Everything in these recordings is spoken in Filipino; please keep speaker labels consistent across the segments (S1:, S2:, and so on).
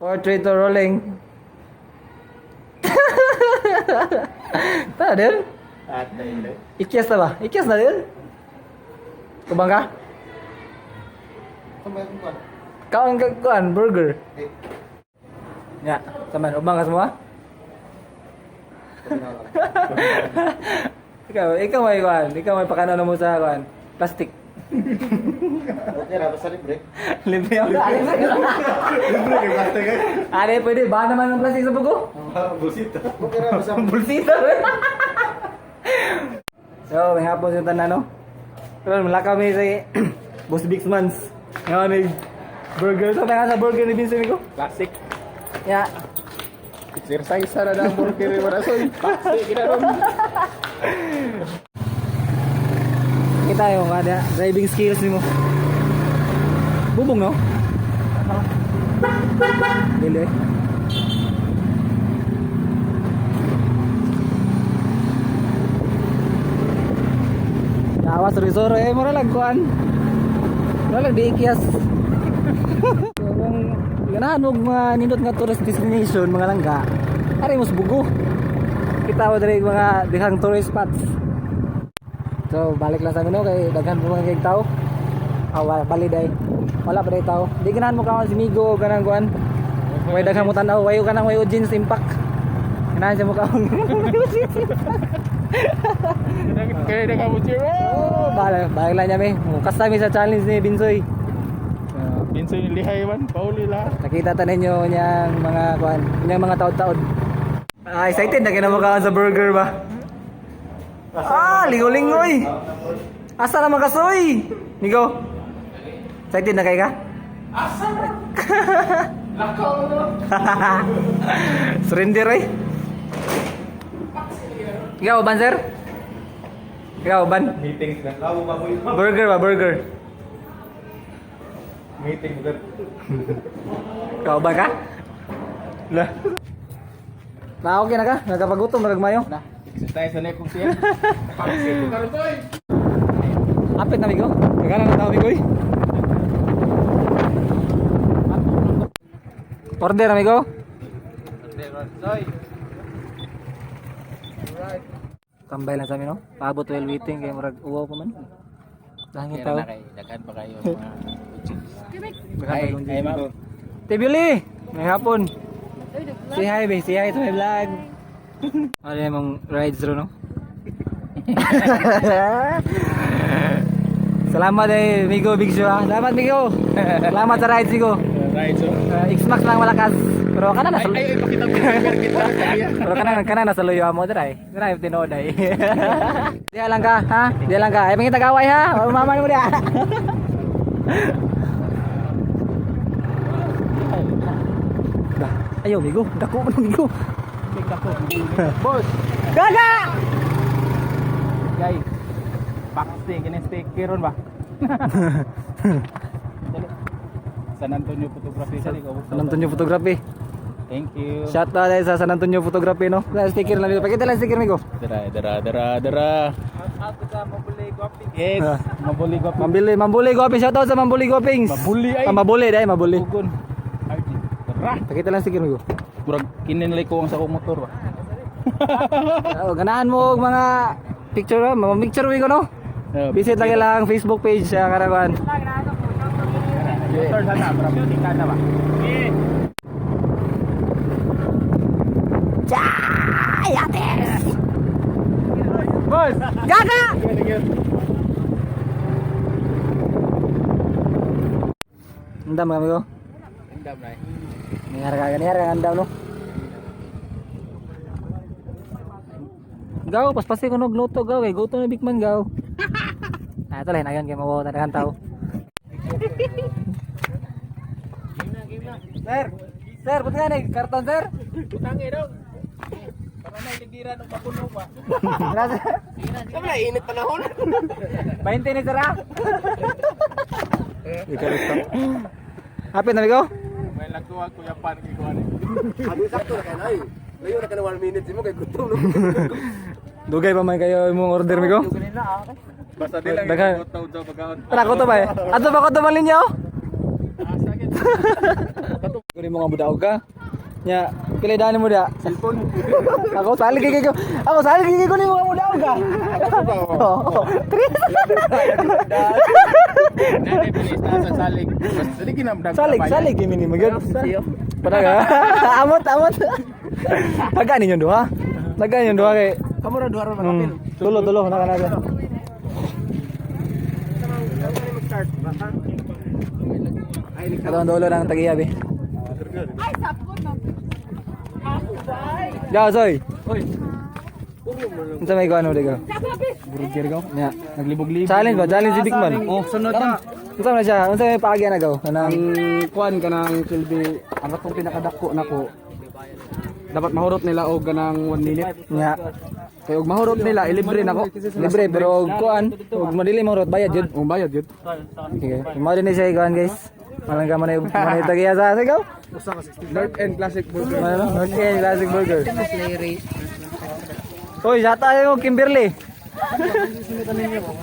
S1: Portrait to rolling. Tara din? Ikyas na ba? Ikyas na din? Kubang ka? Kaon ka kuan, burger. Ya, teman, ubang ka semua? ikaw may kuan, ikaw may pakano mo sa kuan, plastic.
S2: Okay na, basta libre.
S1: Libre ako.
S2: Libre kay plastic eh.
S1: Are, pwede ba naman ng plastic sa buko?
S2: Bulsita. Okay na, basta
S1: Bulsita. So, may hapon yung tanan, no? Pero mula kami sa Boss Bixmans. Ngayon may burger. So, tayo sa burger ni Vincent ko.
S2: classic.
S1: Ya.
S2: Exercise sana na ang burger mo na soy. Plastic ginaron.
S1: Kita yung ada driving skills ni mo. Bubong, no? Dili. Awas resort eh, mura lang kuan. Mura lang diikyas. Kung ganahan og mga nindot nga tourist destination, mga langga, ari mos bugo. Kita mo diri mga dihang tourist spots. So balik lang sa mino kay daghan po mga kay tao. Wala bali day. Wala pa day tao. Di ganahan mo ka si Migo ganang kuan. Way daghan mo tan-aw, wayo kanang way audience impact. Ganahan siya mo ka.
S2: Kaya na ka mo chiro.
S1: Oh, balik lang niya me. Kasama sa challenge ni Binsoy.
S2: Pinsoy ni lihay man, pauli la.
S1: Nakita ta ninyo niyang mga kuan, niyang mga taod-taod. Excited na kina mo ka sa burger ba? Lingoy-lingoy. Asa naman ka soy? Migo. Excited na kay ka? Asa? Lakaw mo. Surrender eh. Ikaw ban sir? Ikaw ban?
S2: Meetings na. Labo ka boy.
S1: Burger ba burger?
S2: Meeting bukan.
S1: Ikaw ba ka? Lah. Na okay na ka? Nagkapagutom nagmayo?
S2: Na, exercise na kung siya. Pagsit ko karon boy.
S1: Apit na migo. Kagana na tao migo eh. Order na migo.
S2: Soy.
S1: Tambay lang sa amin no. Paabot while waiting kay murag uwaw pa man. Langit tao.
S2: Dagan pa kayo mga
S1: Ay,
S2: ay ma'am.
S1: Tibili. May hapon. Say hi be, say hi to my vlog. Ano yung mong rides ro no? Salamat eh, Migo Big Show ha. Salamat Migo. Salamat sa rides Migo.
S2: Right so.
S1: X-Max lang malakas. Pero kana na sa
S2: Ay pakita mo kita kaya.
S1: Pero kana na sa luyo mo dira eh. Dira yung tinood ay. Diya lang ka, ha? Diya lang ka. Ay pangita gaway ha. Mama mo dia. Ayo Migo, dako man Migo.
S2: Boss.
S1: Gaga!
S2: Guys. Pakse kini sticker ron ba? San Antonio Photography sa ko.
S1: San Antonio Photography.
S2: Thank you.
S1: Shout out sa San Antonio Photography no. Sa sticker lang dito. Pakita lang sticker Migo.
S2: Dara. Ako sa Mabuli Guaping. Yes, Mabuli Guaping.
S1: Mambuli Guaping. Shout out sa Mambuli Guapings.
S2: Mabuli ay.
S1: Mabuli dai, mabuli.
S2: Ugon. Dara.
S1: Pakita lang sticker Migo.
S2: Kurang kininlay ko ang sa kong motor ba.
S1: Oh, ganahan mo og mga picture, mga picture Migo no. Visit lagi lang Facebook page sa Karawan.
S2: Motor sana, para tingnan na ba?
S1: Yates!
S2: Boss!
S1: Gaga! Andam kami ko.
S2: Indam na eh.
S1: Nihar ka andam no. Gaw, paspasi ko nog luto gaw eh. Guto na bigman gaw. Ito lang, ayan kayo mabawa na tao. Sir, buti nga karton sir?
S2: Utangi daw. Para na iligiran ng makuno ba?
S1: Grabe.
S2: Kami na init panahon.
S1: 20 ni sir ha? Hapit na bigo?
S2: May lagtuwag ko yapan ko ani.
S3: Abi sakto na kanay. Layo na ka na 1 minute mo kay gutom no.
S1: Dugay pa man kayo imong order bigo?
S2: Basta di lang
S1: Dagan.
S2: yung taon sa pagkaon.
S1: Tara ko to ba eh? Ato ba ko to malin niyo? Kunin mo nga budaog ka. Nya, pilay daan mo da. Cellphone. Ako salig gigi ko. Ako salig gigi ko ni mo nga budaog ka. Oo.
S2: Nanay bilis sa salig. Salig kinamdag.
S1: Salig gini ni magad. Padaga. Amot. Taga ninyo duha. Taga ninyo duha kay
S3: Kamu ra duha ra magapil.
S1: tulo nakanaga. Ito ang dulo ng tagiyabi. Ya, soy.
S2: Hoy,
S1: Unsa may kuano diga?
S2: burger gaw.
S1: Nya.
S2: Naglibog-libog.
S1: Challenge si Bigman.
S2: Oh, sunod na.
S1: Unsa man siya? Unsa may paagi na gaw? Kanang
S2: Kuan kanang kilbi ang atong pinakadako nako. Dapat mahurot nila og kanang 1 minute.
S1: nya.
S2: Kay og mahurot nila ilibre nako.
S1: Libre pero kuan, ug madili mo rot bayad jud.
S2: Ang bayad yun.
S1: Okay. Mo din siya kuan guys. Malangga man ay tagiya sa sigaw.
S2: North End Classic Burger.
S1: Ano? Okay, classic burger. Hoy, yata yung Kimberly.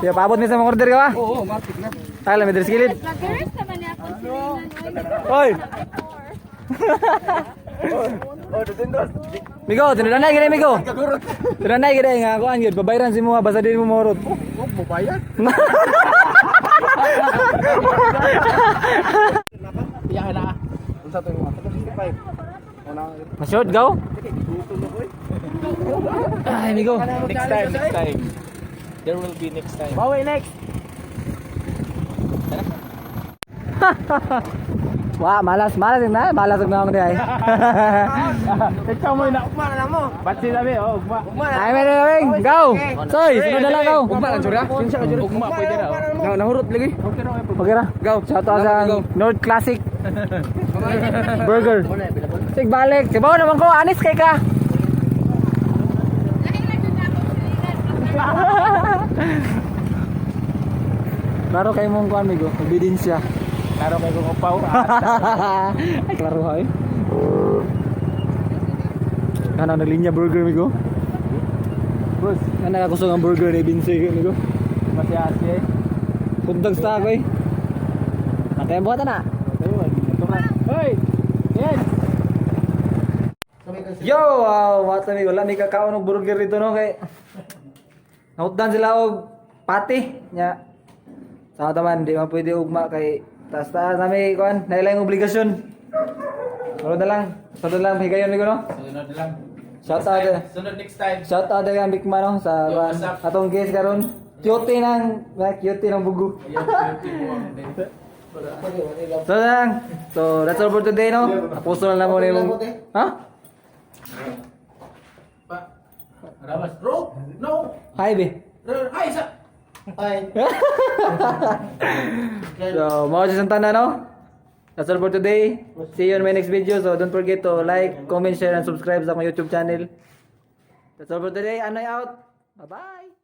S1: Ya, paabot mi sa mga order ka ba?
S2: Oo, matik na.
S1: Tala, may dress kilid.
S4: Nag-rest naman niya ako sa
S1: Hoy! Migo, tinunanay gini, Migo. Tinunanay gini, nga ako ang yun. Babayaran si mga, basta din mo morot.
S2: Huwag mo bayad. Iyakan na. Unsa to yung 65.
S1: Masyod, gaw? Ay, Migo.
S2: Next time. There will be next time.
S1: Bawi next. Wah, malas yung na. Malas yung na ako niya.
S2: Ikaw mo na ugma na mo. Ba't sinabi? Oh, ugma.
S1: Ay, may go! Soy, sunod na lang, go!
S2: Ugma lang jura. Kinsa ka jura? Ugma pwede na. Nahurot lagi. Okay na.
S1: Okay ra. Go. Shout out sa North Classic Burger. Sig balik. Sibaw naman ko, anis kay ka. Klaro kay mong kuan migo, ebidensya.
S2: Klaro kay kung upaw.
S1: Ay klaro hay. Kana naglinya burger migo. Boss, kana ka kusog ang burger ni Binsi migo.
S2: Masya-asya.
S1: Pundag sa ako eh. Nakaya buhatan na.
S2: Hoy! Yes!
S1: Yo, wata mi wala mi kakaon og burger dito no kay nautdan sila og pati nya. Sa taman di man pwede ugma kay taas nami kuan nailang obligasyon. Sunod na lang higayon mi ko no.
S2: Sunod lang.
S1: Shout out.
S2: Sunod next time.
S1: Shout out kay Bigman no sa
S2: Yo, what's up?
S1: atong guest karon. Cute ng bugo. So lang. So that's all for today no. Tapos na lang mo ni mong. Ha?
S2: Rabas. Bro! No!
S1: Hi be.
S2: Ay, isa!
S1: So, mga sisantana no? That's all for today. See you in my next video. So, don't forget to like, comment, share, and subscribe sa my YouTube channel. That's all for today. Anoy out. Bye-bye.